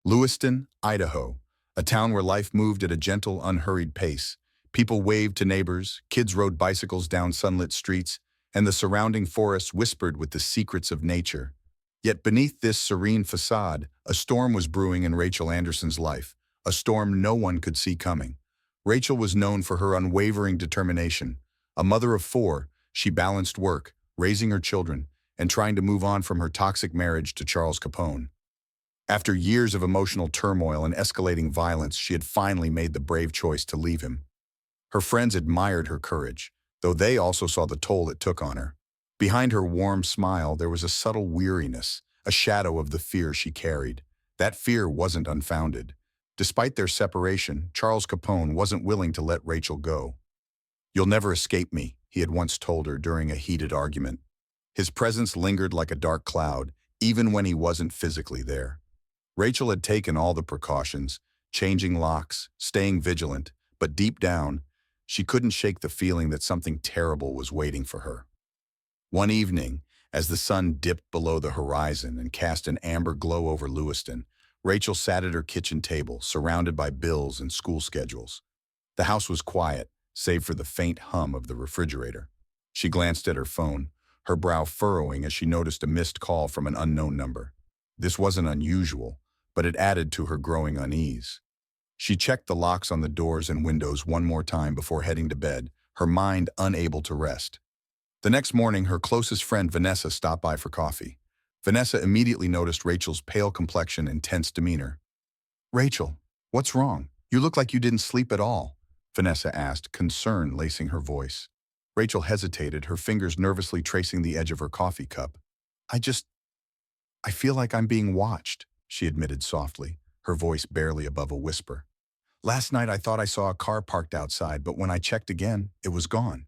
Lewiston, Idaho, a town where life moved at a gentle, unhurried pace. People waved to neighbors, kids rode bicycles down sunlit streets, and the surrounding forests whispered with the secrets of nature. Yet beneath this serene facade, a storm was brewing in Rachael Anderson's life, a storm no one could see coming. Rachael was known for her unwavering determination. A mother of four, she balanced work, raising her children, and trying to move on from her toxic marriage to Charles Capone. After years of emotional turmoil and escalating violence, she had finally made the brave choice to leave him. Her friends admired her courage, though they also saw the toll it took on her. Behind her warm smile, there was a subtle weariness, a shadow of the fear she carried. That fear wasn't unfounded. Despite their separation, Charles Capone wasn't willing to let Rachael go. "You'll never escape me," he had once told her during a heated argument. His presence lingered like a dark cloud, even when he wasn't physically there. Rachael had taken all the precautions, changing locks, staying vigilant, but deep down, she couldn't shake the feeling that something terrible was waiting for her. One evening, as the sun dipped below the horizon and cast an amber glow over Lewiston, Rachael sat at her kitchen table, surrounded by bills and school schedules. The house was quiet, save for the faint hum of the refrigerator. She glanced at her phone, her brow furrowing as she noticed a missed call from an unknown number. This wasn't unusual, but it added to her growing unease. She checked the locks on the doors and windows one more time before heading to bed, her mind unable to rest. The next morning, her closest friend Vanessa stopped by for coffee. Vanessa immediately noticed Rachael's pale complexion and tense demeanor. "Rachael, what's wrong? You look like you didn't sleep at all," Vanessa asked, concern lacing her voice. Rachael hesitated, her fingers nervously tracing the edge of her coffee cup. I feel like I'm being watched," she admitted softly, her voice barely above a whisper. "Last night I thought I saw a car parked outside, but when I checked again, it was gone."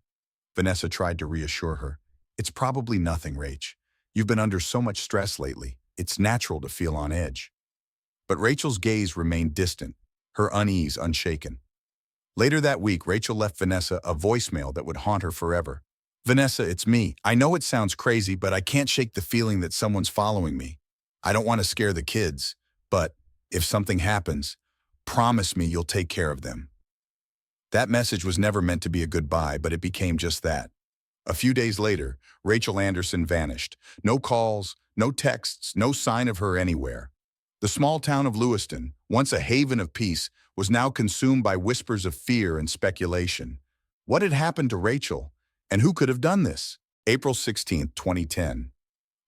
Vanessa tried to reassure her. "It's probably nothing, Rach. You've been under so much stress lately. It's natural to feel on edge." But Rachel's gaze remained distant, her unease unshaken. Later that week, Rachael left Vanessa a voicemail that would haunt her forever. "Vanessa, it's me. I know it sounds crazy, but I can't shake the feeling that someone's following me. I don't want to scare the kids, but if something happens, promise me you'll take care of them." That message was never meant to be a goodbye, but it became just that. A few days later, Rachael Anderson vanished. No calls, no texts, no sign of her anywhere. The small town of Lewiston, once a haven of peace, was now consumed by whispers of fear and speculation. What had happened to Rachael? And who could have done this? April 16th, 2010.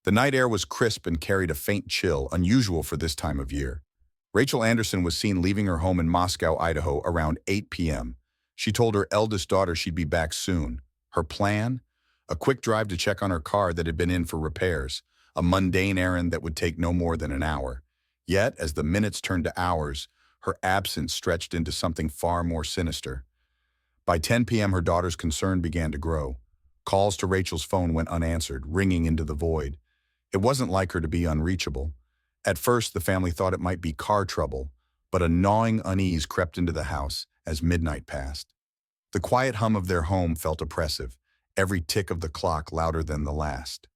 The night air was crisp and carried a faint chill, unusual for this time of year. Rachael Anderson was seen leaving her home in Moscow, Idaho, around 8 p.m. She told her eldest daughter she'd be back soon. Her plan? A quick drive to check on her car that had been in for repairs, a mundane errand that would take no more than an hour. Yet, as the minutes turned to hours, her absence stretched into something far more sinister. By 10 p.m., her daughter's concern began to grow. Calls to Rachel's phone went unanswered, ringing into the void. It wasn't like her to be unreachable. At first, the family thought it might be car trouble, but a gnawing unease crept into the house as midnight passed. The quiet hum of their home felt oppressive, every tick of the clock louder than the last.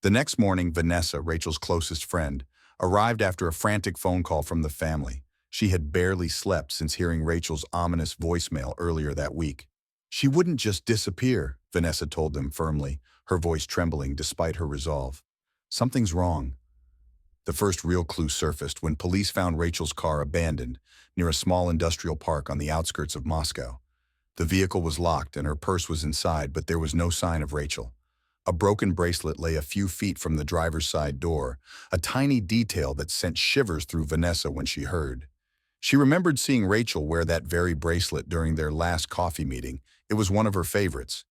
The next morning, Vanessa, Rachel's closest friend, arrived after a frantic phone call from the family. She had barely slept since hearing Rachel's ominous voicemail earlier that week. "She wouldn't just disappear," Vanessa told them firmly, her voice trembling despite her resolve. "Something's wrong." The first real clue surfaced when police found Rachel's car abandoned near a small industrial park on the outskirts of Moscow. The vehicle was locked and her purse was inside, but there was no sign of Rachael. A broken bracelet lay a few feet from the driver's side door, a tiny detail that sent shivers through Vanessa when she heard. She remembered seeing Rachael wear that very bracelet during their last coffee meeting. It was one of her favorites.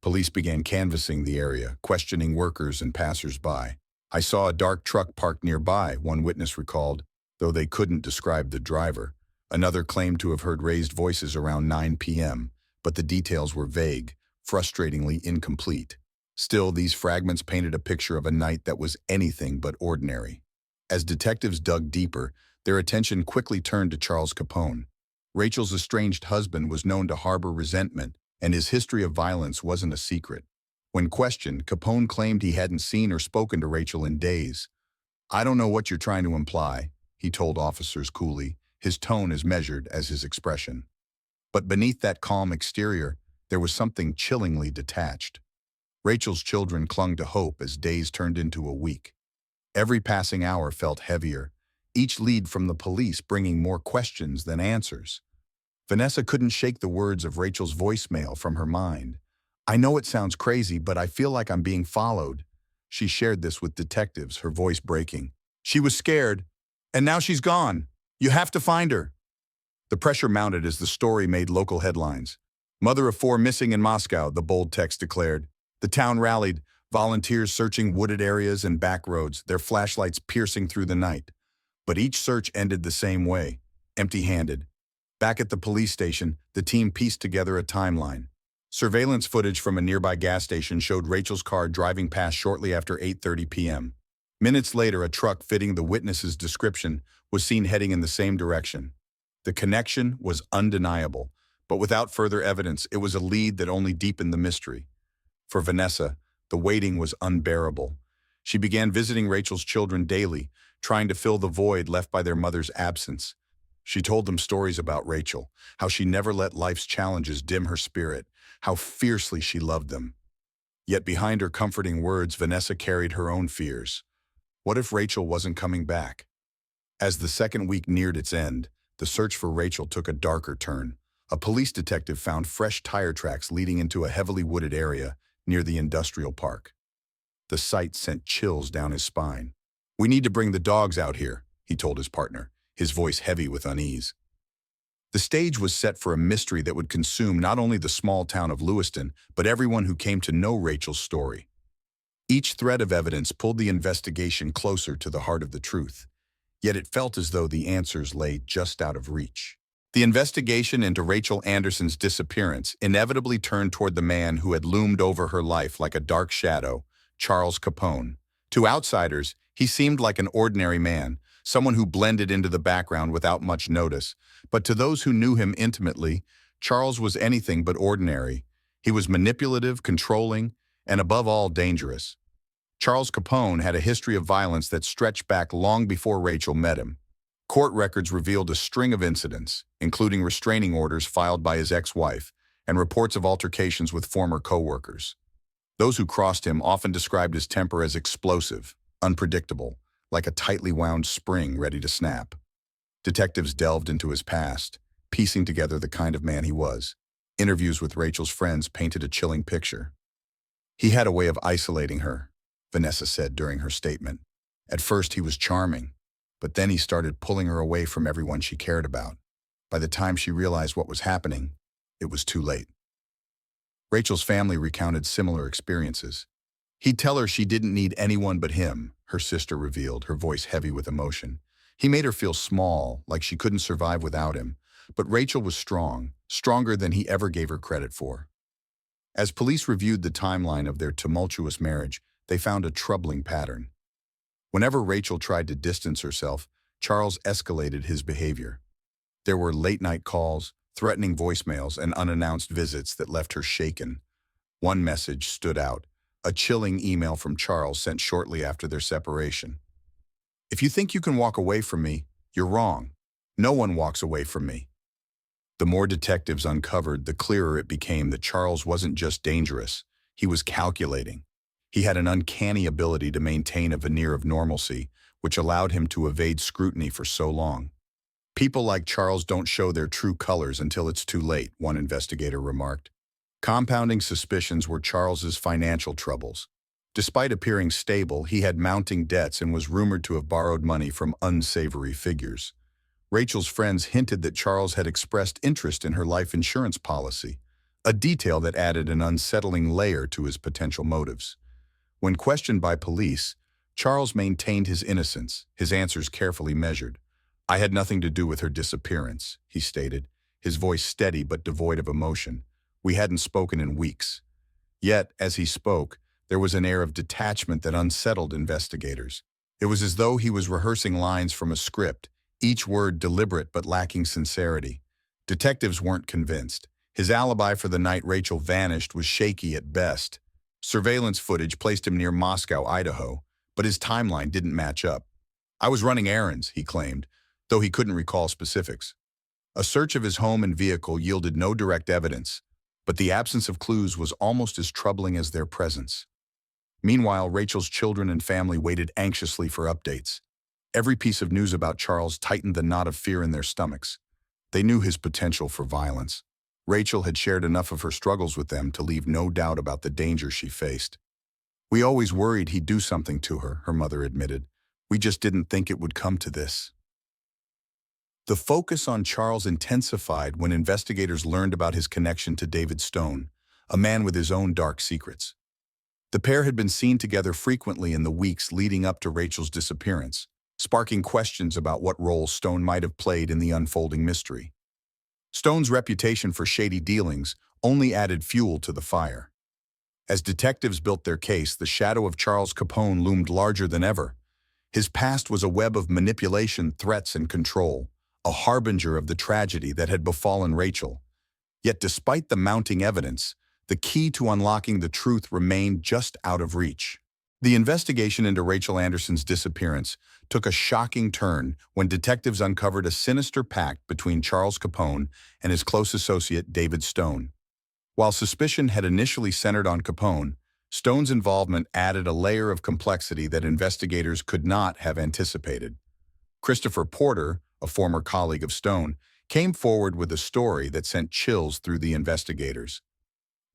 Police began canvassing the area, questioning workers and passers-by. "I saw a dark truck parked nearby," one witness recalled, though they couldn't describe the driver. Another claimed to have heard raised voices around 9 p.m., but the details were vague, frustratingly incomplete. Still, these fragments painted a picture of a night that was anything but ordinary. As detectives dug deeper, their attention quickly turned to Charles Capone. Rachel's estranged husband was known to harbor resentment, and his history of violence wasn't a secret. When questioned, Capone claimed he hadn't seen or spoken to Rachael in days. "I don't know what you're trying to imply," he told officers coolly, his tone as measured as his expression. But beneath that calm exterior, there was something chillingly detached. Rachel's children clung to hope as days turned into a week. Every passing hour felt heavier, each lead from the police bringing more questions than answers. Vanessa couldn't shake the words of Rachel's voicemail from her mind. "I know it sounds crazy, but I feel like I'm being followed." She shared this with detectives, her voice breaking. "She was scared, and now she's gone. You have to find her." The pressure mounted as the story made local headlines. "Mother of 4 missing in Moscow," the bold text declared. The town rallied, volunteers searching wooded areas and back roads, their flashlights piercing through the night. But each search ended the same way, empty-handed. Back at the police station, the team pieced together a timeline. Surveillance footage from a nearby gas station showed Rachel's car driving past shortly after 8:30 p.m. Minutes later, a truck fitting the witness's description was seen heading in the same direction. The connection was undeniable, but without further evidence, it was a lead that only deepened the mystery. For Vanessa, the waiting was unbearable. She began visiting Rachel's children daily, trying to fill the void left by their mother's absence. She told them stories about Rachel, how she never let life's challenges dim her spirit, how fiercely she loved them. Yet behind her comforting words, Vanessa carried her own fears. What if Rachel wasn't coming back? As the second week neared its end, the search for Rachel took a darker turn. A police detective found fresh tire tracks leading into a heavily wooded area near the industrial park. The sight sent chills down his spine. "We need to bring the dogs out here," he told his partner, his voice heavy with unease. The stage was set for a mystery that would consume not only the small town of Lewiston, but everyone who came to know Rachel's story. Each thread of evidence pulled the investigation closer to the heart of the truth, yet it felt as though the answers lay just out of reach. The investigation into Rachael Anderson's disappearance inevitably turned toward the man who had loomed over her life like a dark shadow, Charles Capone. To outsiders, he seemed like an ordinary man, someone who blended into the background without much notice. But to those who knew him intimately, Charles was anything but ordinary. He was manipulative, controlling, and above all, dangerous. Charles Capone had a history of violence that stretched back long before Rachel met him. Court records revealed a string of incidents, including restraining orders filed by his ex-wife and reports of altercations with former co-workers. Those who crossed him often described his temper as explosive, unpredictable, like a tightly wound spring ready to snap. Detectives delved into his past, piecing together the kind of man he was. Interviews with Rachel's friends painted a chilling picture. "He had a way of isolating her," Vanessa said during her statement. "At first he was charming, but then he started pulling her away from everyone she cared about. By the time she realized what was happening, it was too late." Rachel's family recounted similar experiences. "He'd tell her she didn't need anyone but him," her sister revealed, her voice heavy with emotion. "He made her feel small, like she couldn't survive without him. But Rachel was strong, stronger than he ever gave her credit for." As police reviewed the timeline of their tumultuous marriage, they found a troubling pattern. Whenever Rachel tried to distance herself, Charles escalated his behavior. There were late-night calls, threatening voicemails, and unannounced visits that left her shaken. One message stood out, a chilling email from Charles sent shortly after their separation. "If you think you can walk away from me, you're wrong. No one walks away from me." The more detectives uncovered, the clearer it became that Charles wasn't just dangerous, he was calculating. He had an uncanny ability to maintain a veneer of normalcy, which allowed him to evade scrutiny for so long. "People like Charles don't show their true colors until it's too late," one investigator remarked. Compounding suspicions were Charles's financial troubles. Despite appearing stable, he had mounting debts and was rumored to have borrowed money from unsavory figures. Rachel's friends hinted that Charles had expressed interest in her life insurance policy, a detail that added an unsettling layer to his potential motives. When questioned by police, Charles maintained his innocence, his answers carefully measured. "I had nothing to do with her disappearance," he stated, his voice steady but devoid of emotion. "We hadn't spoken in weeks." Yet, as he spoke, there was an air of detachment that unsettled investigators. It was as though he was rehearsing lines from a script, each word deliberate but lacking sincerity. Detectives weren't convinced. His alibi for the night Rachel vanished was shaky at best. Surveillance footage placed him near Moscow, Idaho, but his timeline didn't match up. "I was running errands," he claimed, though he couldn't recall specifics. A search of his home and vehicle yielded no direct evidence, but the absence of clues was almost as troubling as their presence. Meanwhile, Rachel's children and family waited anxiously for updates. Every piece of news about Charles tightened the knot of fear in their stomachs. They knew his potential for violence. Rachel had shared enough of her struggles with them to leave no doubt about the danger she faced. "We always worried he'd do something to her," her mother admitted. "We just didn't think it would come to this." The focus on Charles intensified when investigators learned about his connection to David Stone, a man with his own dark secrets. The pair had been seen together frequently in the weeks leading up to Rachel's disappearance, sparking questions about what role Stone might have played in the unfolding mystery. Stone's reputation for shady dealings only added fuel to the fire. As detectives built their case, the shadow of Charles Capone loomed larger than ever. His past was a web of manipulation, threats, and control, a harbinger of the tragedy that had befallen Rachel. Yet despite the mounting evidence, the key to unlocking the truth remained just out of reach. The investigation into Rachael Anderson's disappearance took a shocking turn when detectives uncovered a sinister pact between Charles Capone and his close associate David Stone. While suspicion had initially centered on Capone, Stone's involvement added a layer of complexity that investigators could not have anticipated. Christopher Porter, a former colleague of Stone, came forward with a story that sent chills through the investigators.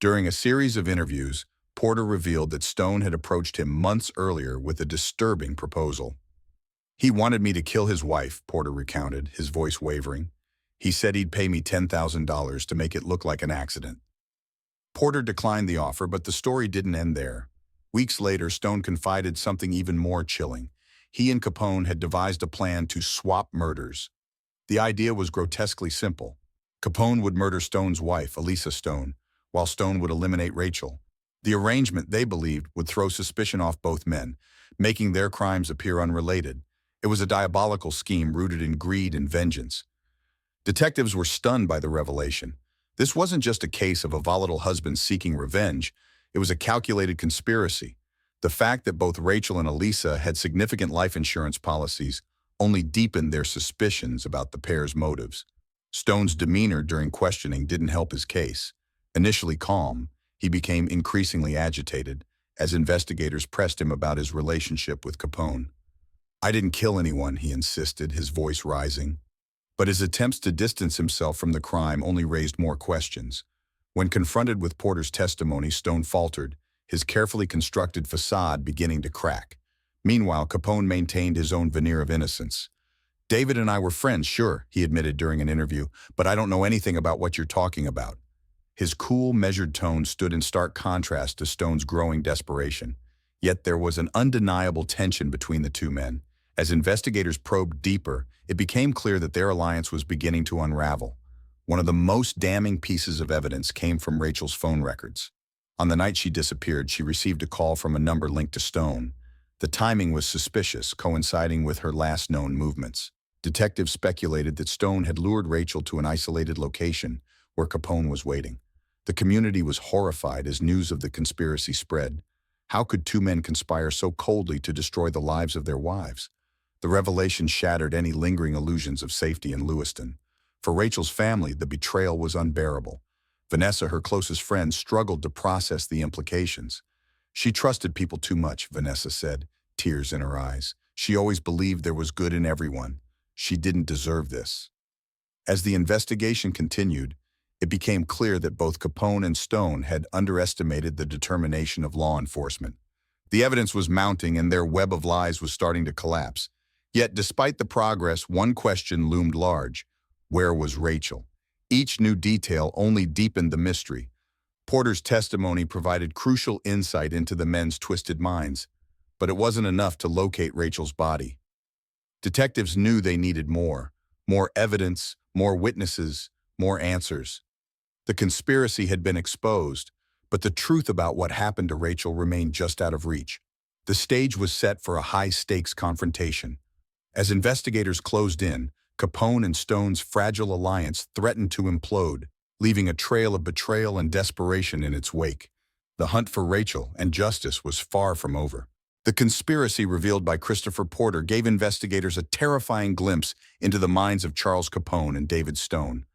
During a series of interviews, Porter revealed that Stone had approached him months earlier with a disturbing proposal. "He wanted me to kill his wife," Porter recounted, his voice wavering. "He said he'd pay me $10,000 to make it look like an accident." Porter declined the offer, but the story didn't end there. Weeks later, Stone confided something even more chilling. He and Capone had devised a plan to swap murders. The idea was grotesquely simple. Capone would murder Stone's wife, Elisa Stone, while Stone would eliminate Rachel. The arrangement, they believed, would throw suspicion off both men, making their crimes appear unrelated. It was a diabolical scheme rooted in greed and vengeance. Detectives were stunned by the revelation. This wasn't just a case of a volatile husband seeking revenge. It was a calculated conspiracy. The fact that both Rachel and Elisa had significant life insurance policies only deepened their suspicions about the pair's motives. Stone's demeanor during questioning didn't help his case. Initially calm, he became increasingly agitated as investigators pressed him about his relationship with Capone. "I didn't kill anyone," he insisted, his voice rising. But his attempts to distance himself from the crime only raised more questions. When confronted with Porter's testimony, Stone faltered, his carefully constructed facade beginning to crack. Meanwhile, Capone maintained his own veneer of innocence. "David and I were friends, sure," he admitted during an interview, "but I don't know anything about what you're talking about." His cool, measured tone stood in stark contrast to Stone's growing desperation. Yet there was an undeniable tension between the two men. As investigators probed deeper, it became clear that their alliance was beginning to unravel. One of the most damning pieces of evidence came from Rachel's phone records. On the night she disappeared, she received a call from a number linked to Stone. The timing was suspicious, coinciding with her last known movements. Detectives speculated that Stone had lured Rachel to an isolated location where Capone was waiting. The community was horrified as news of the conspiracy spread. How could two men conspire so coldly to destroy the lives of their wives? The revelation shattered any lingering illusions of safety in Lewiston. For Rachel's family, the betrayal was unbearable. Vanessa, her closest friend, struggled to process the implications. "She trusted people too much," Vanessa said, tears in her eyes. "She always believed there was good in everyone. She didn't deserve this." As the investigation continued, it became clear that both Capone and Stone had underestimated the determination of law enforcement. The evidence was mounting and their web of lies was starting to collapse. Yet despite the progress, one question loomed large. Where was Rachel? Each new detail only deepened the mystery. Porter's testimony provided crucial insight into the men's twisted minds, but it wasn't enough to locate Rachel's body. Detectives knew they needed more evidence, more witnesses, more answers. The conspiracy had been exposed, but the truth about what happened to Rachel remained just out of reach. The stage was set for a high-stakes confrontation. As investigators closed in, Capone and Stone's fragile alliance threatened to implode, leaving a trail of betrayal and desperation in its wake. The hunt for Rachel and justice was far from over. The conspiracy revealed by Christopher Porter gave investigators a terrifying glimpse into the minds of Charles Capone and David Stone.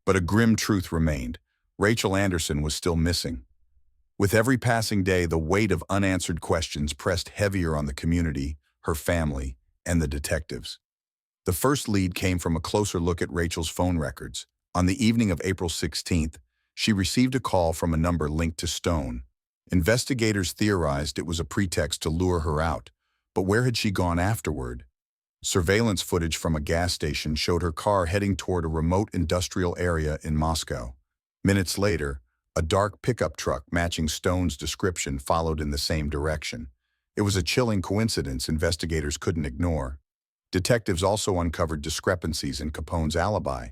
But a grim truth remained. Rachael Anderson was still missing. With every passing day, the weight of unanswered questions pressed heavier on the community, her family, and the detectives. The first lead came from a closer look at Rachael's phone records. On the evening of April 16th, she received a call from a number linked to Stone. Investigators theorized it was a pretext to lure her out, but where had she gone afterward? Surveillance footage from a gas station showed her car heading toward a remote industrial area in Moscow. Minutes later, a dark pickup truck matching Stone's description followed in the same direction. It was a chilling coincidence investigators couldn't ignore. Detectives also uncovered discrepancies in Capone's alibi.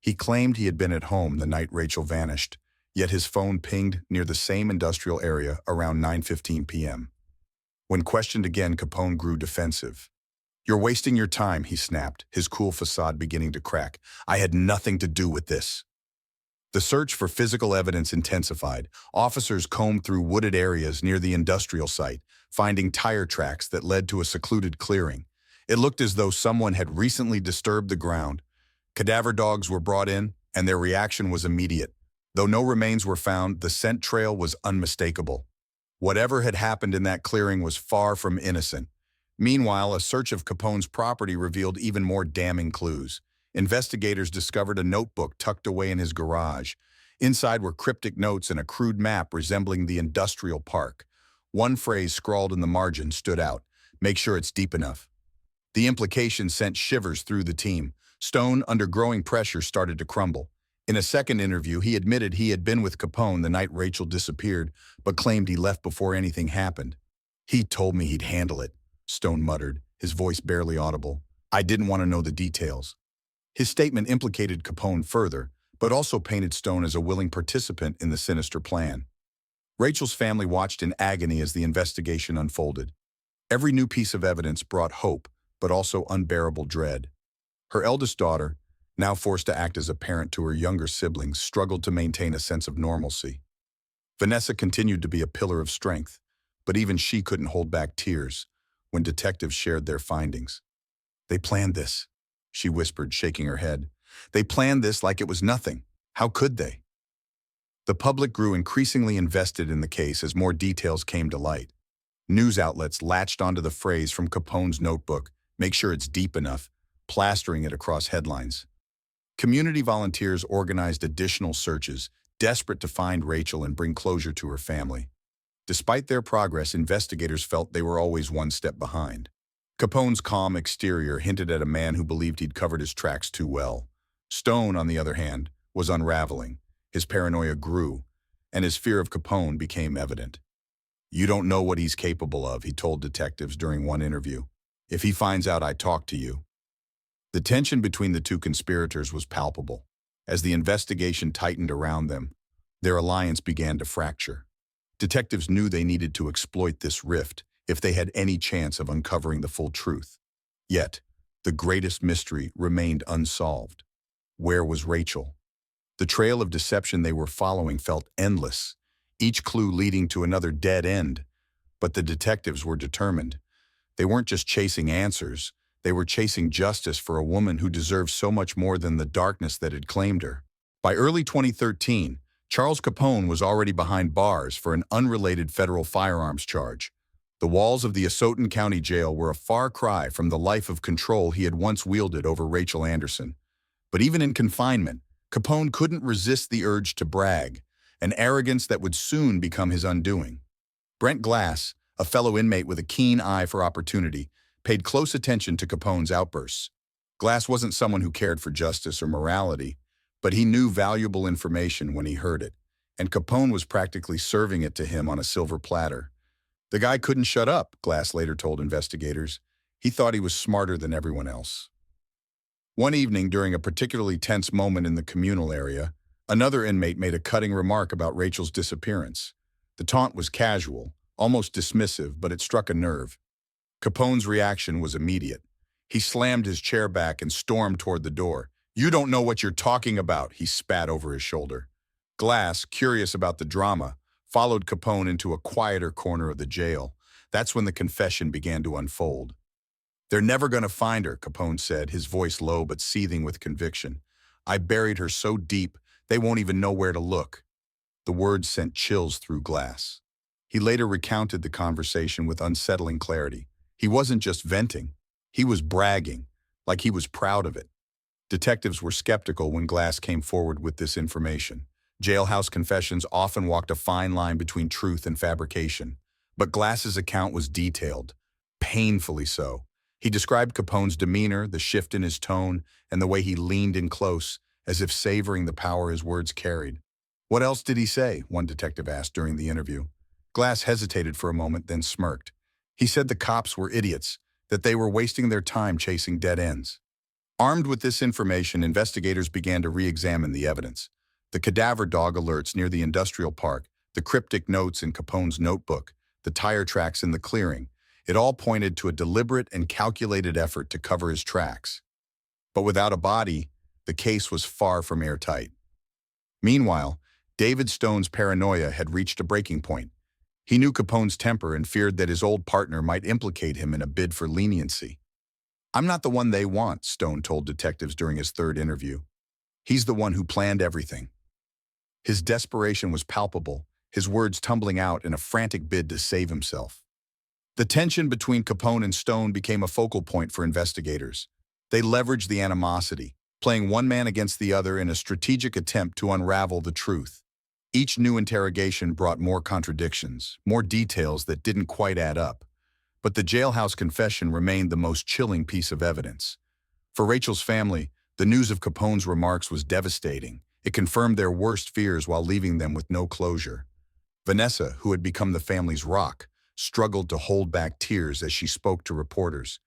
He claimed he had been at home the night Rachael vanished, yet his phone pinged near the same industrial area around 9:15 p.m. When questioned again, Capone grew defensive. "You're wasting your time," he snapped, his cool facade beginning to crack. "I had nothing to do with this." The search for physical evidence intensified. Officers combed through wooded areas near the industrial site, finding tire tracks that led to a secluded clearing. It looked as though someone had recently disturbed the ground. Cadaver dogs were brought in, and their reaction was immediate. Though no remains were found, the scent trail was unmistakable. Whatever had happened in that clearing was far from innocent. Meanwhile, a search of Capone's property revealed even more damning clues. Investigators discovered a notebook tucked away in his garage. Inside were cryptic notes and a crude map resembling the industrial park. One phrase scrawled in the margin stood out: "Make sure it's deep enough." The implication sent shivers through the team. Stone, under growing pressure, started to crumble. In a second interview, he admitted he had been with Capone the night Rachael disappeared, but claimed he left before anything happened. "He told me he'd handle it," Stone muttered, his voice barely audible. "I didn't want to know the details." His statement implicated Capone further, but also painted Stone as a willing participant in the sinister plan. Rachael's family watched in agony as the investigation unfolded. Every new piece of evidence brought hope, but also unbearable dread. Her eldest daughter, now forced to act as a parent to her younger siblings, struggled to maintain a sense of normalcy. Vanessa continued to be a pillar of strength, but even she couldn't hold back tears when detectives shared their findings. "They planned this," she whispered, shaking her head. "They planned this like it was nothing. How could they?" The public grew increasingly invested in the case as more details came to light. News outlets latched onto the phrase from Capone's notebook, "Make sure it's deep enough," plastering it across headlines. Community volunteers organized additional searches, desperate to find Rachael and bring closure to her family. Despite their progress, investigators felt they were always one step behind. Capone's calm exterior hinted at a man who believed he'd covered his tracks too well. Stone, on the other hand, was unraveling. His paranoia grew, and his fear of Capone became evident. "You don't know what he's capable of," he told detectives during one interview. "If he finds out I talked to you." The tension between the two conspirators was palpable. As the investigation tightened around them, their alliance began to fracture. Detectives knew they needed to exploit this rift if they had any chance of uncovering the full truth. Yet, the greatest mystery remained unsolved. Where was Rachael? The trail of deception they were following felt endless, each clue leading to another dead end. But the detectives were determined. They weren't just chasing answers. They were chasing justice for a woman who deserved so much more than the darkness that had claimed her. By early 2013, Charles Capone was already behind bars for an unrelated federal firearms charge. The walls of the Asotin County Jail were a far cry from the life of control he had once wielded over Rachael Anderson. But even in confinement, Capone couldn't resist the urge to brag, an arrogance that would soon become his undoing. Brent Glass, a fellow inmate with a keen eye for opportunity, paid close attention to Capone's outbursts. Glass wasn't someone who cared for justice or morality, but he knew valuable information when he heard it, and Capone was practically serving it to him on a silver platter. "The guy couldn't shut up," Glass later told investigators. "He thought he was smarter than everyone else." One evening, during a particularly tense moment in the communal area, another inmate made a cutting remark about Rachael's disappearance. The taunt was casual, almost dismissive, but it struck a nerve. Capone's reaction was immediate. He slammed his chair back and stormed toward the door. "You don't know what you're talking about," he spat over his shoulder. Glass, curious about the drama, followed Capone into a quieter corner of the jail. That's when the confession began to unfold. "They're never going to find her," Capone said, his voice low but seething with conviction. "I buried her so deep, they won't even know where to look." The words sent chills through Glass. He later recounted the conversation with unsettling clarity. He wasn't just venting. He was bragging, like he was proud of it. Detectives were skeptical when Glass came forward with this information. Jailhouse confessions often walked a fine line between truth and fabrication. But Glass's account was detailed, painfully so. He described Capone's demeanor, the shift in his tone, and the way he leaned in close, as if savoring the power his words carried. "What else did he say?" one detective asked during the interview. Glass hesitated for a moment, then smirked. "He said the cops were idiots, that they were wasting their time chasing dead ends." Armed with this information, investigators began to re-examine the evidence. The cadaver dog alerts near the industrial park, the cryptic notes in Capone's notebook, the tire tracks in the clearing. It all pointed to a deliberate and calculated effort to cover his tracks. But without a body, the case was far from airtight. Meanwhile, David Stone's paranoia had reached a breaking point. He knew Capone's temper and feared that his old partner might implicate him in a bid for leniency. "I'm not the one they want," Stone told detectives during his third interview. "He's the one who planned everything." His desperation was palpable, his words tumbling out in a frantic bid to save himself. The tension between Capone and Stone became a focal point for investigators. They leveraged the animosity, playing one man against the other in a strategic attempt to unravel the truth. Each new interrogation brought more contradictions, more details that didn't quite add up. But the jailhouse confession remained the most chilling piece of evidence. For Rachel's family, the news of Capone's remarks was devastating. It confirmed their worst fears while leaving them with no closure. Vanessa, who had become the family's rock, struggled to hold back tears as she spoke to reporters.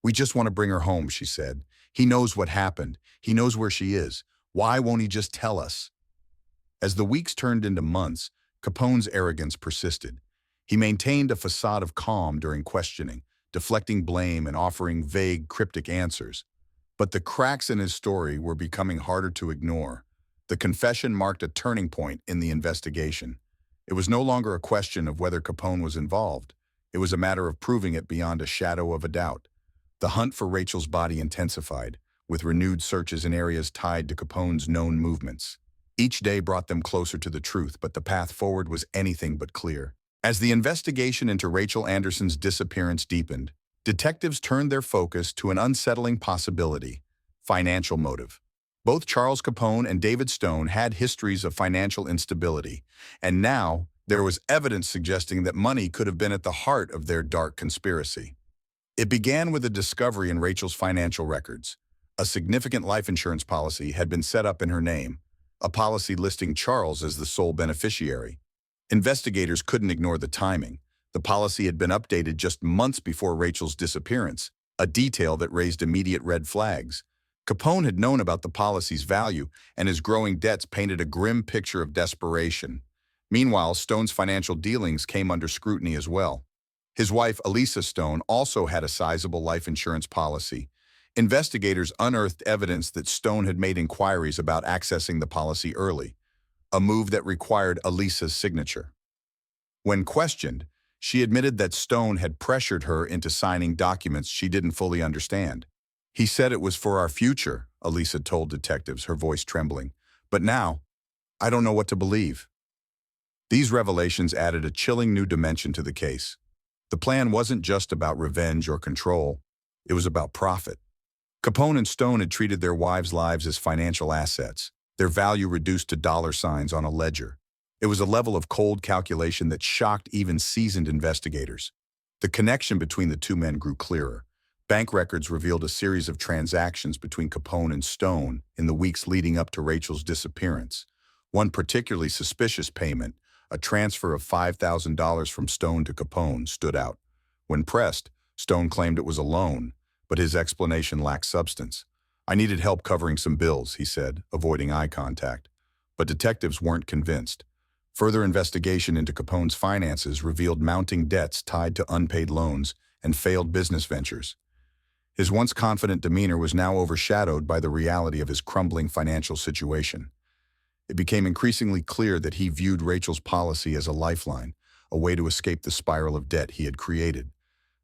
"We just want to bring her home," she said. "He knows what happened. He knows where she is. Why won't he just tell us?" As the weeks turned into months, Capone's arrogance persisted. He maintained a facade of calm during questioning, deflecting blame and offering vague, cryptic answers. But the cracks in his story were becoming harder to ignore. The confession marked a turning point in the investigation. It was no longer a question of whether Capone was involved. It was a matter of proving it beyond a shadow of a doubt. The hunt for Rachel's body intensified, with renewed searches in areas tied to Capone's known movements. Each day brought them closer to the truth, but the path forward was anything but clear. As the investigation into Rachael Anderson's disappearance deepened, detectives turned their focus to an unsettling possibility: financial motive. Both Charles Capone and David Stone had histories of financial instability, and now there was evidence suggesting that money could have been at the heart of their dark conspiracy. It began with a discovery in Rachel's financial records. A significant life insurance policy had been set up in her name, a policy listing Charles as the sole beneficiary. Investigators couldn't ignore the timing. The policy had been updated just months before Rachel's disappearance, a detail that raised immediate red flags. Capone had known about the policy's value, and his growing debts painted a grim picture of desperation. Meanwhile, Stone's financial dealings came under scrutiny as well. His wife, Elisa Stone, also had a sizable life insurance policy. Investigators unearthed evidence that Stone had made inquiries about accessing the policy early, a move that required Elisa's signature. When questioned, she admitted that Stone had pressured her into signing documents she didn't fully understand. "He said it was for our future," Elisa told detectives, her voice trembling. "But now, I don't know what to believe." These revelations added a chilling new dimension to the case. The plan wasn't just about revenge or control. It was about profit. Capone and Stone had treated their wives' lives as financial assets, their value reduced to dollar signs on a ledger. It was a level of cold calculation that shocked even seasoned investigators. The connection between the two men grew clearer. Bank records revealed a series of transactions between Capone and Stone in the weeks leading up to Rachel's disappearance. One particularly suspicious payment, a transfer of $5,000 from Stone to Capone, stood out. When pressed, Stone claimed it was a loan, but his explanation lacked substance. "I needed help covering some bills," he said, avoiding eye contact. But detectives weren't convinced. Further investigation into Capone's finances revealed mounting debts tied to unpaid loans and failed business ventures. His once confident demeanor was now overshadowed by the reality of his crumbling financial situation. It became increasingly clear that he viewed Rachel's policy as a lifeline, a way to escape the spiral of debt he had created.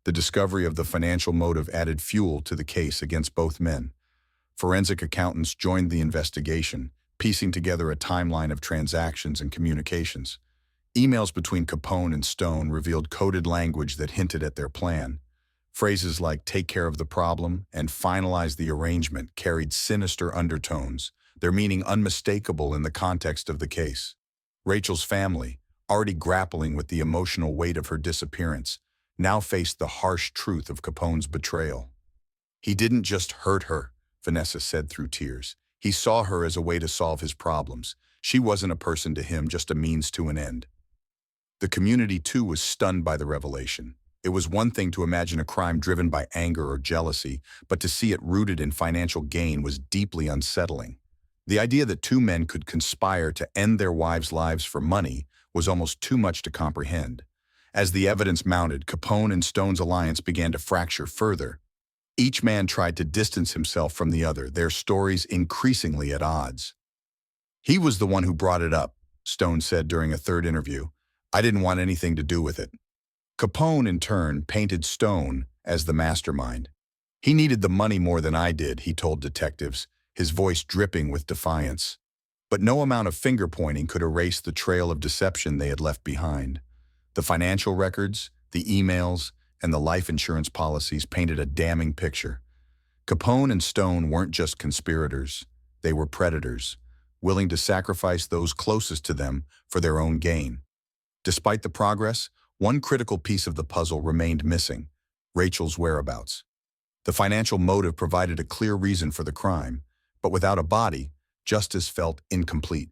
The discovery of the financial motive added fuel to the case against both men. Forensic accountants joined the investigation, piecing together a timeline of transactions and communications. Emails between Capone and Stone revealed coded language that hinted at their plan. Phrases like "take care of the problem" and "finalize the arrangement" carried sinister undertones, their meaning unmistakable in the context of the case. Rachel's family, already grappling with the emotional weight of her disappearance, now faced the harsh truth of Capone's betrayal. "He didn't just hurt her," Vanessa said through tears. "He saw her as a way to solve his problems. She wasn't a person to him, just a means to an end." The community, too, was stunned by the revelation. It was one thing to imagine a crime driven by anger or jealousy, but to see it rooted in financial gain was deeply unsettling. The idea that two men could conspire to end their wives' lives for money was almost too much to comprehend. As the evidence mounted, Capone and Stone's alliance began to fracture further. Each man tried to distance himself from the other, their stories increasingly at odds. "He was the one who brought it up," Stone said during a third interview. "I didn't want anything to do with it." Capone, in turn, painted Stone as the mastermind. "He needed the money more than I did," he told detectives, his voice dripping with defiance. But no amount of finger-pointing could erase the trail of deception they had left behind. The financial records, the emails, and the life insurance policies painted a damning picture. Capone and Stone weren't just conspirators. They were predators, willing to sacrifice those closest to them for their own gain. Despite the progress, one critical piece of the puzzle remained missing: Rachel's whereabouts. The financial motive provided a clear reason for the crime, but without a body, justice felt incomplete.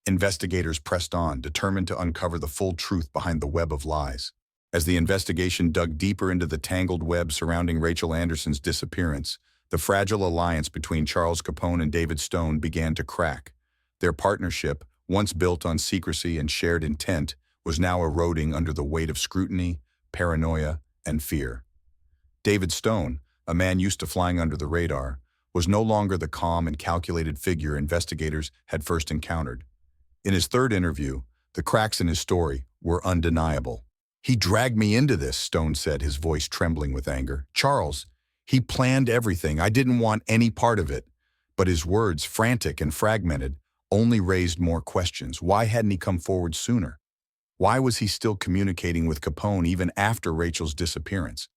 Investigators pressed on, determined to uncover the full truth behind the web of lies. As the investigation dug deeper into the tangled web surrounding Rachael Anderson's disappearance, the fragile alliance between Charles Capone and David Stone began to crack. Their partnership, once built on secrecy and shared intent, was now eroding under the weight of scrutiny, paranoia, and fear. David Stone, a man used to flying under the radar, was no longer the calm and calculated figure investigators had first encountered. In his third interview, the cracks in his story were undeniable. "He dragged me into this," Stone said, his voice trembling with anger. "Charles, he planned everything. I didn't want any part of it." But his words, frantic and fragmented, only raised more questions. Why hadn't he come forward sooner? Why was he still communicating with Capone even after Rachel's disappearance?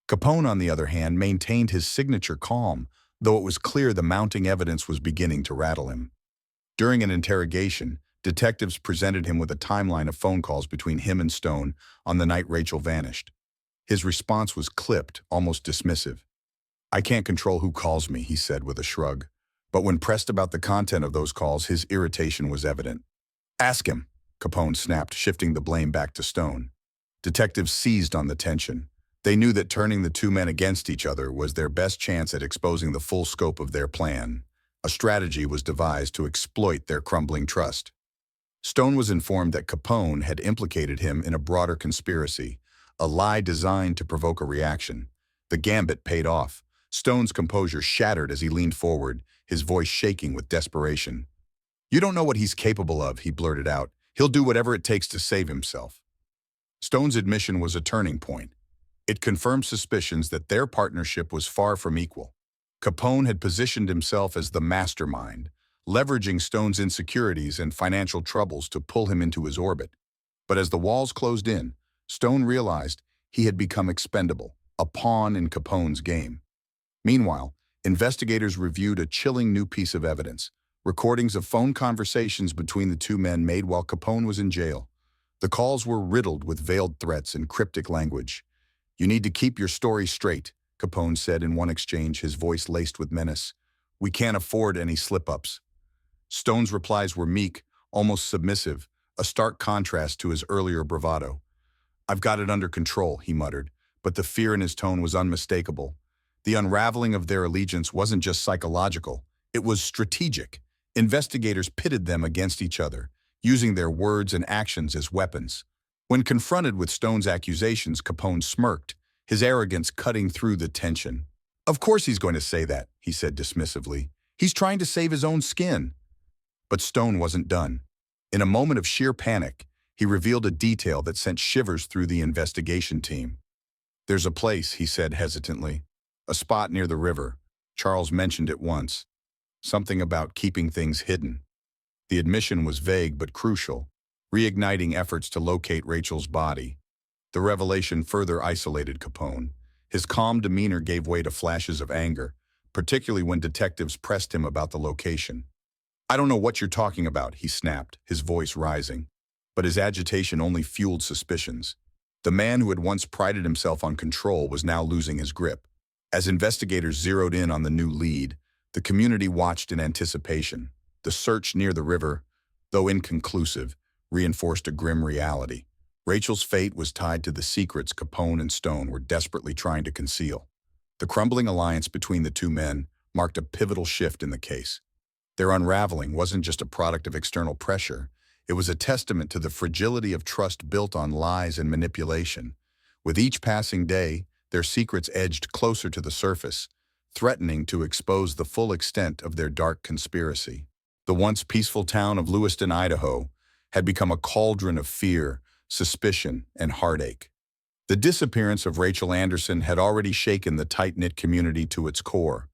Capone, on the other hand, maintained his signature calm, though it was clear the mounting evidence was beginning to rattle him. During an interrogation, detectives presented him with a timeline of phone calls between him and Stone on the night Rachel vanished. His response was clipped, almost dismissive. "I can't control who calls me," he said with a shrug. But when pressed about the content of those calls, his irritation was evident. "Ask him," Capone snapped, shifting the blame back to Stone. Detectives seized on the tension. They knew that turning the two men against each other was their best chance at exposing the full scope of their plan. A strategy was devised to exploit their crumbling trust. Stone was informed that Capone had implicated him in a broader conspiracy, a lie designed to provoke a reaction. The gambit paid off. Stone's composure shattered as he leaned forward, his voice shaking with desperation. "You don't know what he's capable of," he blurted out. "He'll do whatever it takes to save himself." Stone's admission was a turning point. It confirmed suspicions that their partnership was far from equal. Capone had positioned himself as the mastermind, leveraging Stone's insecurities and financial troubles to pull him into his orbit. But as the walls closed in, Stone realized he had become expendable, a pawn in Capone's game. Meanwhile, investigators reviewed a chilling new piece of evidence: recordings of phone conversations between the two men made while Capone was in jail. The calls were riddled with veiled threats and cryptic language. "You need to keep your story straight," Capone said in one exchange, his voice laced with menace. "We can't afford any slip-ups." Stone's replies were meek, almost submissive, a stark contrast to his earlier bravado. "I've got it under control," he muttered, but the fear in his tone was unmistakable. The unraveling of their allegiance wasn't just psychological, it was strategic. Investigators pitted them against each other, using their words and actions as weapons. When confronted with Stone's accusations, Capone smirked, his arrogance cutting through the tension. "Of course he's going to say that," he said dismissively. "He's trying to save his own skin." But Stone wasn't done. In a moment of sheer panic, He revealed a detail that sent shivers through the investigation team. "There's a place," he said hesitantly. "A spot near the river. Charles mentioned it once. Something about keeping things hidden." The admission was vague but crucial, reigniting efforts to locate Rachel's body. The revelation further isolated Capone. His calm demeanor gave way to flashes of anger, particularly when detectives pressed him about the location. "I don't know what you're talking about," he snapped, his voice rising. But his agitation only fueled suspicions. The man who had once prided himself on control was now losing his grip. As investigators zeroed in on the new lead, the community watched in anticipation. The search near the river, though inconclusive, reinforced a grim reality. Rachel's fate was tied to the secrets Capone and Stone were desperately trying to conceal. The crumbling alliance between the two men marked a pivotal shift in the case. Their unraveling wasn't just a product of external pressure. It was a testament to the fragility of trust built on lies and manipulation. With each passing day, their secrets edged closer to the surface, threatening to expose the full extent of their dark conspiracy. The once peaceful town of Lewiston, Idaho, had become a cauldron of fear, suspicion, and heartache. The disappearance of Rachael Anderson had already shaken the tight-knit community to its core.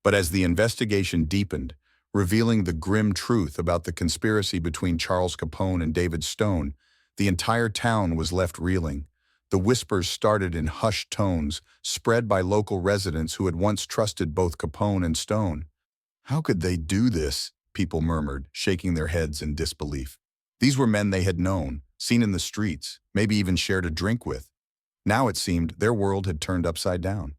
But as the investigation deepened, revealing the grim truth about the conspiracy between Charles Capone and David Stone, the entire town was left reeling. The whispers started in hushed tones, spread by local residents who had once trusted both Capone and Stone. "How could they do this?" people murmured, shaking their heads in disbelief. These were men they had known, seen in the streets, maybe even shared a drink with. Now it seemed their world had turned upside down.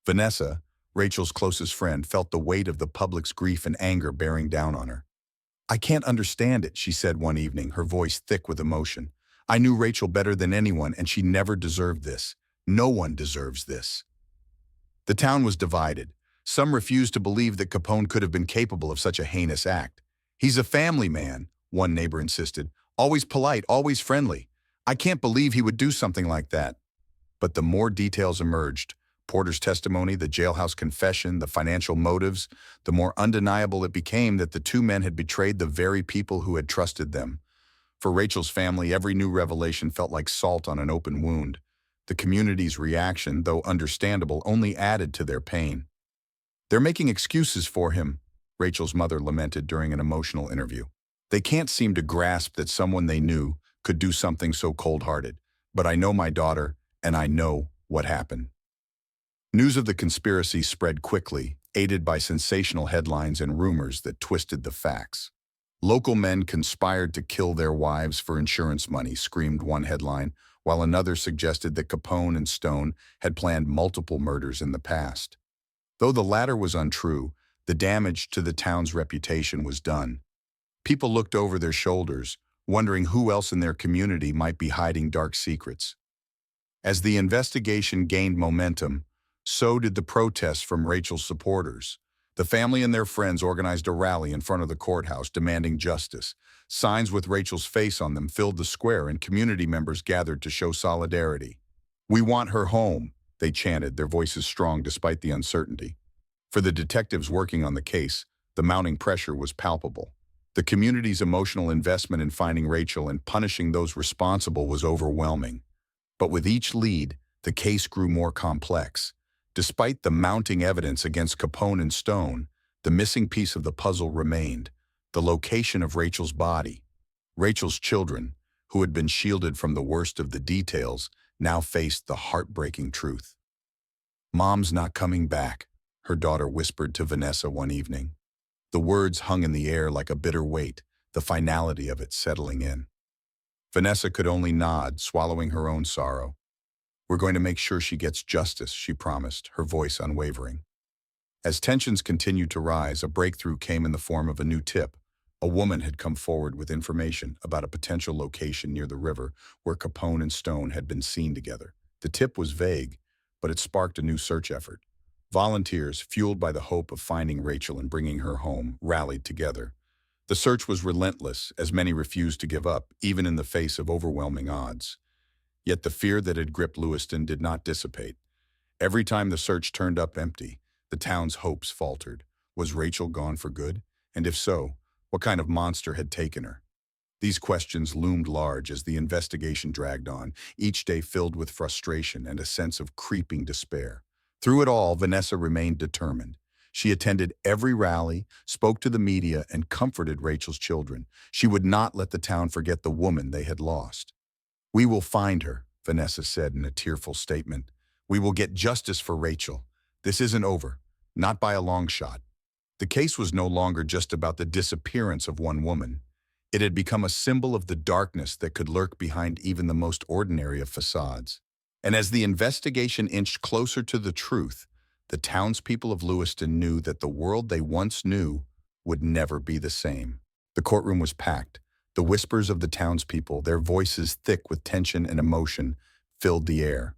Vanessa, Rachel's closest friend, felt the weight of the public's grief and anger bearing down on her. "I can't understand it," she said one evening, her voice thick with emotion. "I knew Rachel better than anyone, and she never deserved this. No one deserves this." The town was divided. Some refused to believe that Capone could have been capable of such a heinous act. "He's a family man," one neighbor insisted. "Always polite, always friendly. I can't believe he would do something like that." But the more details emerged, Porter's testimony, the jailhouse confession, the financial motives, the more undeniable it became that the two men had betrayed the very people who had trusted them. For Rachel's family, every new revelation felt like salt on an open wound. The community's reaction, though understandable, only added to their pain. "They're making excuses for him," Rachel's mother lamented during an emotional interview. "They can't seem to grasp that someone they knew could do something so cold-hearted. But I know my daughter, and I know what happened." News of the conspiracy spread quickly, aided by sensational headlines and rumors that twisted the facts. "Local men conspired to kill their wives for insurance money," screamed one headline, while another suggested that Capone and Stone had planned multiple murders in the past. Though the latter was untrue, the damage to the town's reputation was done. People looked over their shoulders, wondering who else in their community might be hiding dark secrets. As the investigation gained momentum, so did the protests from Rachel's supporters. The family and their friends organized a rally in front of the courthouse demanding justice. Signs with Rachel's face on them filled the square, and community members gathered to show solidarity. "We want her home," they chanted, their voices strong despite the uncertainty. For the detectives working on the case, the mounting pressure was palpable. The community's emotional investment in finding Rachel and punishing those responsible was overwhelming. But with each lead, the case grew more complex. Despite the mounting evidence against Capone and Stone, the missing piece of the puzzle remained: the location of Rachel's body. Rachel's children, who had been shielded from the worst of the details, now faced the heartbreaking truth. "Mom's not coming back," her daughter whispered to Vanessa one evening. The words hung in the air like a bitter weight, the finality of it settling in. Vanessa could only nod, swallowing her own sorrow. "We're going to make sure she gets justice," she promised, her voice unwavering. As tensions continued to rise, a breakthrough came in the form of a new tip. A woman had come forward with information about a potential location near the river where Capone and Stone had been seen together. The tip was vague, but it sparked a new search effort. Volunteers, fueled by the hope of finding Rachel and bringing her home, rallied together. The search was relentless, as many refused to give up, even in the face of overwhelming odds. Yet the fear that had gripped Lewiston did not dissipate. Every time the search turned up empty, the town's hopes faltered. Was Rachel gone for good? And if so, what kind of monster had taken her? These questions loomed large as the investigation dragged on, each day filled with frustration and a sense of creeping despair. Through it all, Vanessa remained determined. She attended every rally, spoke to the media, and comforted Rachel's children. She would not let the town forget the woman they had lost. "We will find her," Vanessa said in a tearful statement. "We will get justice for Rachel. This isn't over, not by a long shot." The case was no longer just about the disappearance of one woman. It had become a symbol of the darkness that could lurk behind even the most ordinary of facades. And as the investigation inched closer to the truth, the townspeople of Lewiston knew that the world they once knew would never be the same. The courtroom was packed. The whispers of the townspeople, their voices thick with tension and emotion, filled the air.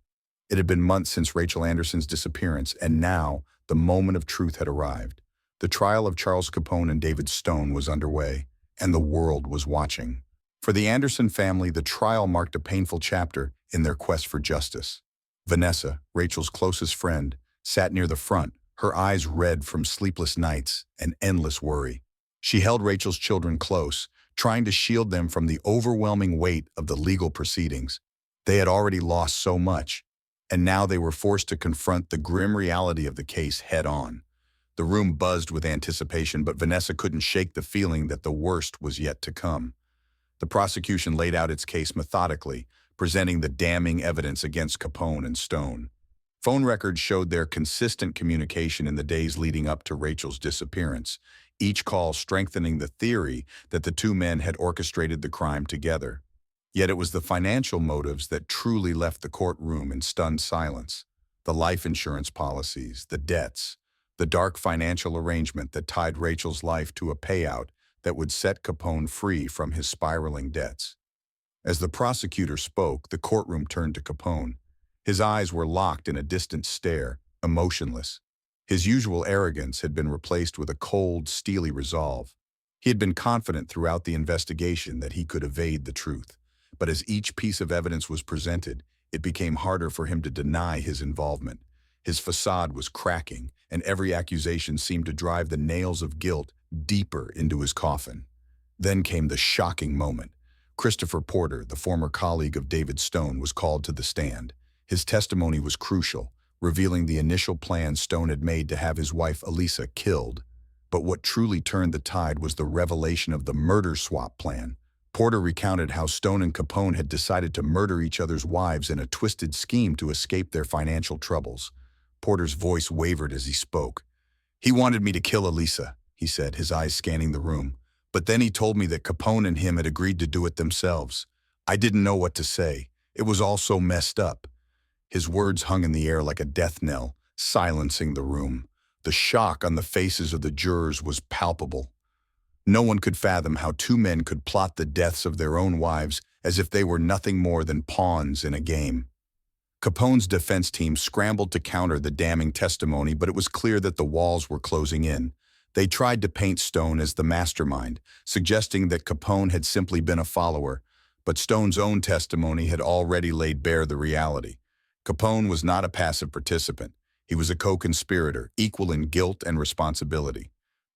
It had been months since Rachael Anderson's disappearance, and now the moment of truth had arrived. The trial of Charles Capone and David Stone was underway, and the world was watching. For the Anderson family, the trial marked a painful chapter in their quest for justice. Vanessa, Rachel's closest friend, sat near the front, her eyes red from sleepless nights and endless worry. She held Rachel's children close, trying to shield them from the overwhelming weight of the legal proceedings. They had already lost so much, and now they were forced to confront the grim reality of the case head-on. The room buzzed with anticipation, but Vanessa couldn't shake the feeling that the worst was yet to come. The prosecution laid out its case methodically, presenting the damning evidence against Capone and Stone. Phone records showed their consistent communication in the days leading up to Rachel's disappearance, each call strengthening the theory that the two men had orchestrated the crime together. Yet it was the financial motives that truly left the courtroom in stunned silence. The life insurance policies, the debts, the dark financial arrangement that tied Rachel's life to a payout that would set Capone free from his spiraling debts. As the prosecutor spoke, the courtroom turned to Capone. His eyes were locked in a distant stare, emotionless. His usual arrogance had been replaced with a cold, steely resolve. He had been confident throughout the investigation that he could evade the truth. But as each piece of evidence was presented, it became harder for him to deny his involvement. His facade was cracking, and every accusation seemed to drive the nails of guilt deeper into his coffin. Then came the shocking moment. Christopher Porter, the former colleague of David Stone, was called to the stand. His testimony was crucial, revealing the initial plan Stone had made to have his wife Elisa killed. But what truly turned the tide was the revelation of the murder swap plan. Porter recounted how Stone and Capone had decided to murder each other's wives in a twisted scheme to escape their financial troubles. Porter's voice wavered as he spoke. "He wanted me to kill Elisa," he said, his eyes scanning the room. "But then he told me that Capone and him had agreed to do it themselves. I didn't know what to say. It was all so messed up." His words hung in the air like a death knell, silencing the room. The shock on the faces of the jurors was palpable. No one could fathom how two men could plot the deaths of their own wives as if they were nothing more than pawns in a game. Capone's defense team scrambled to counter the damning testimony, but it was clear that the walls were closing in. They tried to paint Stone as the mastermind, suggesting that Capone had simply been a follower, but Stone's own testimony had already laid bare the reality. Capone was not a passive participant. He was a co-conspirator, equal in guilt and responsibility.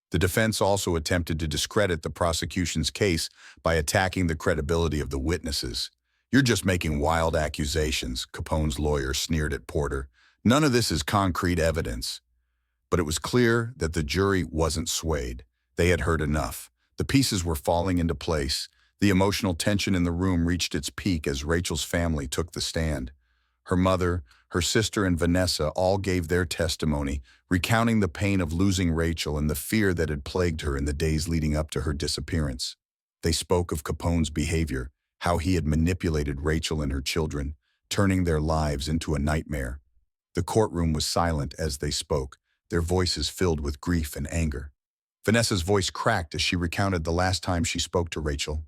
The defense also attempted to discredit the prosecution's case by attacking the credibility of the witnesses. "You're just making wild accusations," Capone's lawyer sneered at Porter. "None of this is concrete evidence." But it was clear that the jury wasn't swayed. They had heard enough. The pieces were falling into place. The emotional tension in the room reached its peak as Rachel's family took the stand. Her mother, her sister, and Vanessa all gave their testimony, recounting the pain of losing Rachel and the fear that had plagued her in the days leading up to her disappearance. They spoke of Capone's behavior, how he had manipulated Rachel and her children, turning their lives into a nightmare. The courtroom was silent as they spoke, their voices filled with grief and anger. Vanessa's voice cracked as she recounted the last time she spoke to Rachel.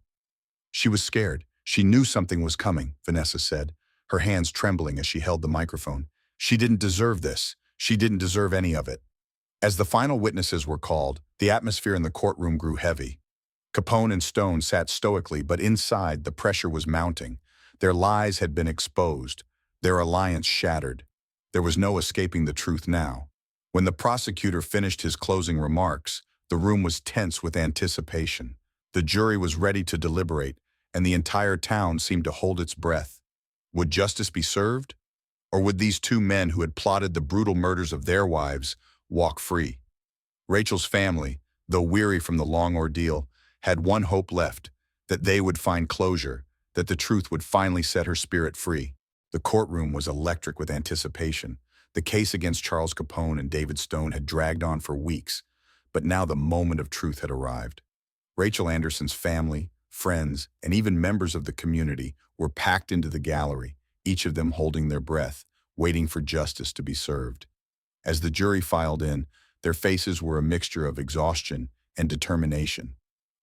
She was scared. She knew something was coming, Vanessa said, her hands trembling as she held the microphone. She didn't deserve this. She didn't deserve any of it. As the final witnesses were called, the atmosphere in the courtroom grew heavy. Capone and Stone sat stoically, but inside the pressure was mounting. Their lies had been exposed, their alliance shattered. There was no escaping the truth now. When the prosecutor finished his closing remarks, the room was tense with anticipation. The jury was ready to deliberate, and the entire town seemed to hold its breath. Would justice be served? Or would these two men who had plotted the brutal murders of their wives walk free? Rachel's family, though weary from the long ordeal, had one hope left, that they would find closure, that the truth would finally set her spirit free. The courtroom was electric with anticipation. The case against Charles Capone and David Stone had dragged on for weeks, but now the moment of truth had arrived. Rachael Anderson's family, friends, and even members of the community were packed into the gallery, each of them holding their breath, waiting for justice to be served. As the jury filed in, their faces were a mixture of exhaustion and determination.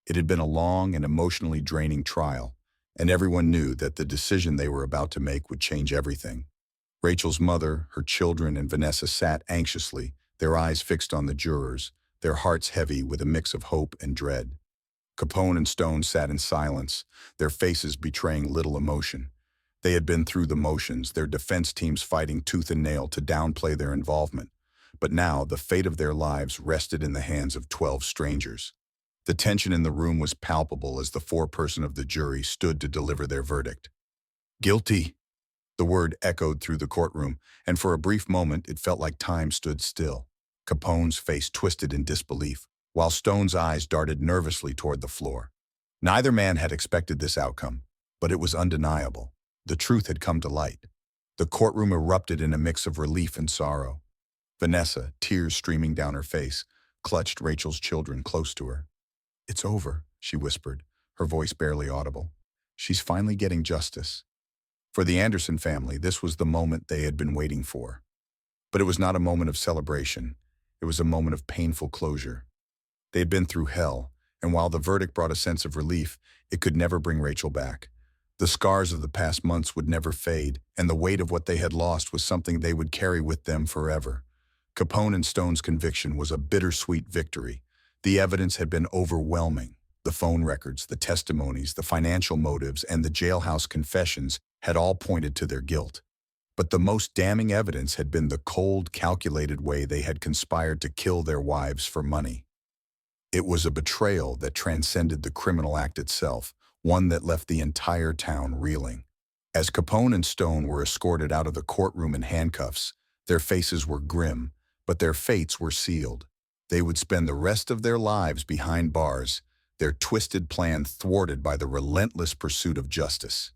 It had been a long and emotionally draining trial, and everyone knew that the decision they were about to make would change everything. Rachel's mother, her children, and Vanessa sat anxiously, their eyes fixed on the jurors, their hearts heavy with a mix of hope and dread. Capone and Stone sat in silence, their faces betraying little emotion. They had been through the motions, their defense teams fighting tooth and nail to downplay their involvement. But now the fate of their lives rested in the hands of 12 strangers. The tension in the room was palpable as the foreperson of the jury stood to deliver their verdict. Guilty! The word echoed through the courtroom, and for a brief moment it felt like time stood still. Capone's face twisted in disbelief, while Stone's eyes darted nervously toward the floor. Neither man had expected this outcome, but it was undeniable. The truth had come to light. The courtroom erupted in a mix of relief and sorrow. Vanessa, tears streaming down her face, clutched Rachel's children close to her. "It's over," she whispered, her voice barely audible. "She's finally getting justice." For the Anderson family, this was the moment they had been waiting for. But it was not a moment of celebration. It was a moment of painful closure. They had been through hell, and while the verdict brought a sense of relief, it could never bring Rachael back. The scars of the past months would never fade, and the weight of what they had lost was something they would carry with them forever. Capone and Stone's conviction was a bittersweet victory. The evidence had been overwhelming. The phone records, the testimonies, the financial motives, and the jailhouse confessions had all pointed to their guilt. But the most damning evidence had been the cold, calculated way they had conspired to kill their wives for money. It was a betrayal that transcended the criminal act itself, one that left the entire town reeling. As Capone and Stone were escorted out of the courtroom in handcuffs, their faces were grim, but their fates were sealed. They would spend the rest of their lives behind bars, their twisted plan thwarted by the relentless pursuit of justice.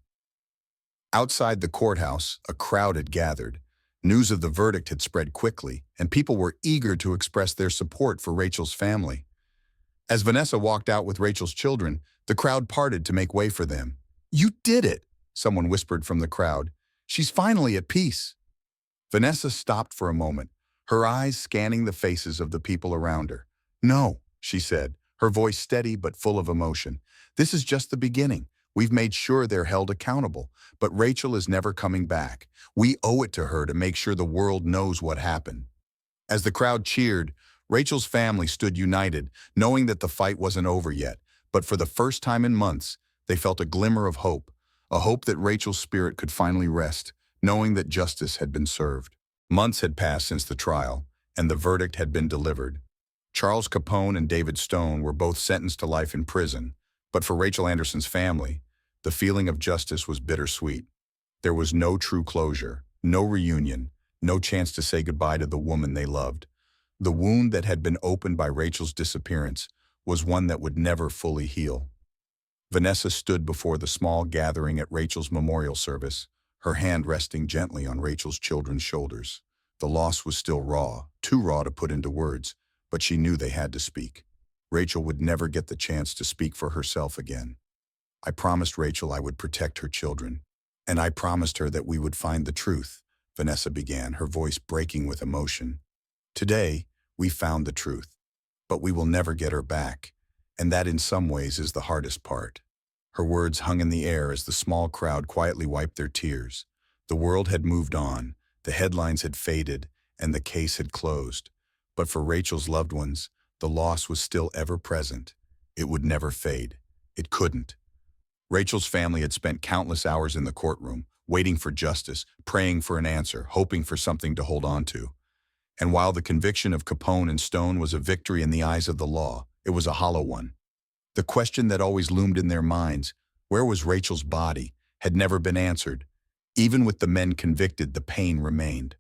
Outside the courthouse, a crowd had gathered. News of the verdict had spread quickly, and people were eager to express their support for Rachel's family. As Vanessa walked out with Rachel's children, the crowd parted to make way for them. "You did it," someone whispered from the crowd. "She's finally at peace." Vanessa stopped for a moment, her eyes scanning the faces of the people around her. "No," she said, her voice steady but full of emotion. "This is just the beginning. We've made sure they're held accountable, but Rachael is never coming back. We owe it to her to make sure the world knows what happened." As the crowd cheered, Rachel's family stood united, knowing that the fight wasn't over yet, but for the first time in months, they felt a glimmer of hope, a hope that Rachel's spirit could finally rest, knowing that justice had been served. Months had passed since the trial, and the verdict had been delivered. Charles Capone and David Stone were both sentenced to life in prison, but for Rachael Anderson's family, the feeling of justice was bittersweet. There was no true closure, no reunion, no chance to say goodbye to the woman they loved. The wound that had been opened by Rachel's disappearance was one that would never fully heal. Vanessa stood before the small gathering at Rachel's memorial service, her hand resting gently on Rachel's children's shoulders. The loss was still raw, too raw to put into words, but she knew they had to speak. Rachael would never get the chance to speak for herself again. "I promised Rachael I would protect her children, and I promised her that we would find the truth," Vanessa began, her voice breaking with emotion. "Today, we found the truth, but we will never get her back, and that in some ways is the hardest part." Her words hung in the air as the small crowd quietly wiped their tears. The world had moved on, the headlines had faded, and the case had closed. But for Rachel's loved ones, the loss was still ever present. It would never fade. It couldn't. Rachel's family had spent countless hours in the courtroom, waiting for justice, praying for an answer, hoping for something to hold on to. And while the conviction of Capone and Stone was a victory in the eyes of the law, it was a hollow one. The question that always loomed in their minds, where was Rachel's body, had never been answered. Even with the men convicted, the pain remained.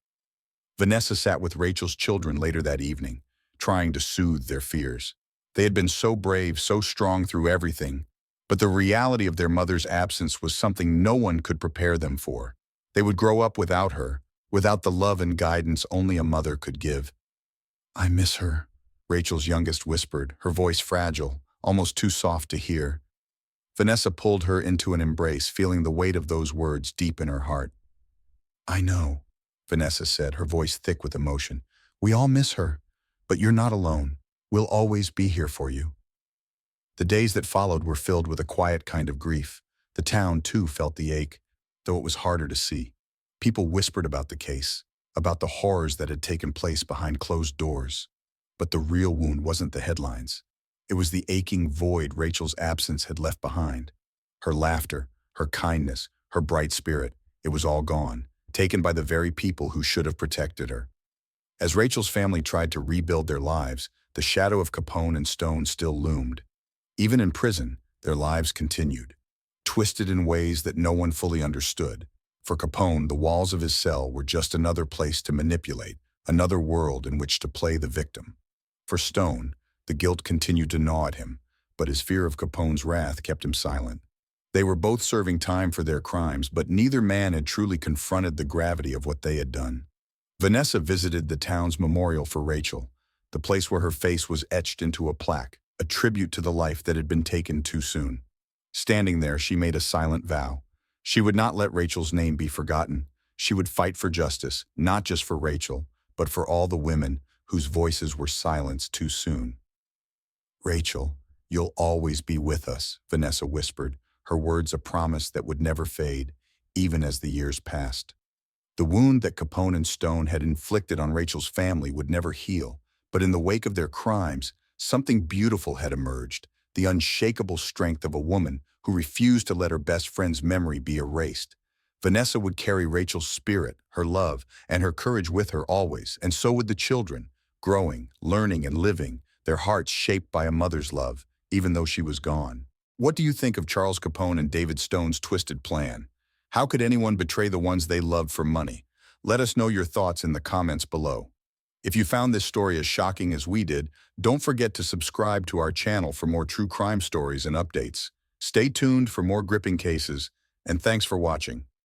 Vanessa sat with Rachel's children later that evening, trying to soothe their fears. They had been so brave, so strong through everything, but the reality of their mother's absence was something no one could prepare them for. They would grow up without her, without the love and guidance only a mother could give. "I miss her," Rachel's youngest whispered, her voice fragile, almost too soft to hear. Vanessa pulled her into an embrace, feeling the weight of those words deep in her heart. "I know," Vanessa said, her voice thick with emotion. "We all miss her, but you're not alone. We'll always be here for you." The days that followed were filled with a quiet kind of grief. The town, too, felt the ache, though it was harder to see. People whispered about the case, about the horrors that had taken place behind closed doors. But the real wound wasn't the headlines. It was the aching void Rachel's absence had left behind. Her laughter, her kindness, her bright spirit, it was all gone, taken by the very people who should have protected her. As Rachel's family tried to rebuild their lives, the shadow of Capone and Stone still loomed. Even in prison, their lives continued, twisted in ways that no one fully understood. For Capone, the walls of his cell were just another place to manipulate, another world in which to play the victim. For Stone, the guilt continued to gnaw at him, but his fear of Capone's wrath kept him silent. They were both serving time for their crimes, but neither man had truly confronted the gravity of what they had done. Vanessa visited the town's memorial for Rachel, the place where her face was etched into a plaque, a tribute to the life that had been taken too soon. Standing there, she made a silent vow. She would not let Rachel's name be forgotten. She would fight for justice, not just for Rachel, but for all the women whose voices were silenced too soon. "Rachel, you'll always be with us," Vanessa whispered, her words a promise that would never fade, even as the years passed. The wound that Capone and Stone had inflicted on Rachel's family would never heal, but in the wake of their crimes, something beautiful had emerged, the unshakable strength of a woman who refused to let her best friend's memory be erased. Vanessa would carry Rachel's spirit, her love, and her courage with her always, and so would the children, growing, learning, and living, their hearts shaped by a mother's love, even though she was gone. What do you think of Charles Capone and David Stone's twisted plan? How could anyone betray the ones they loved for money? Let us know your thoughts in the comments below. If you found this story as shocking as we did, don't forget to subscribe to our channel for more true crime stories and updates. Stay tuned for more gripping cases, and thanks for watching.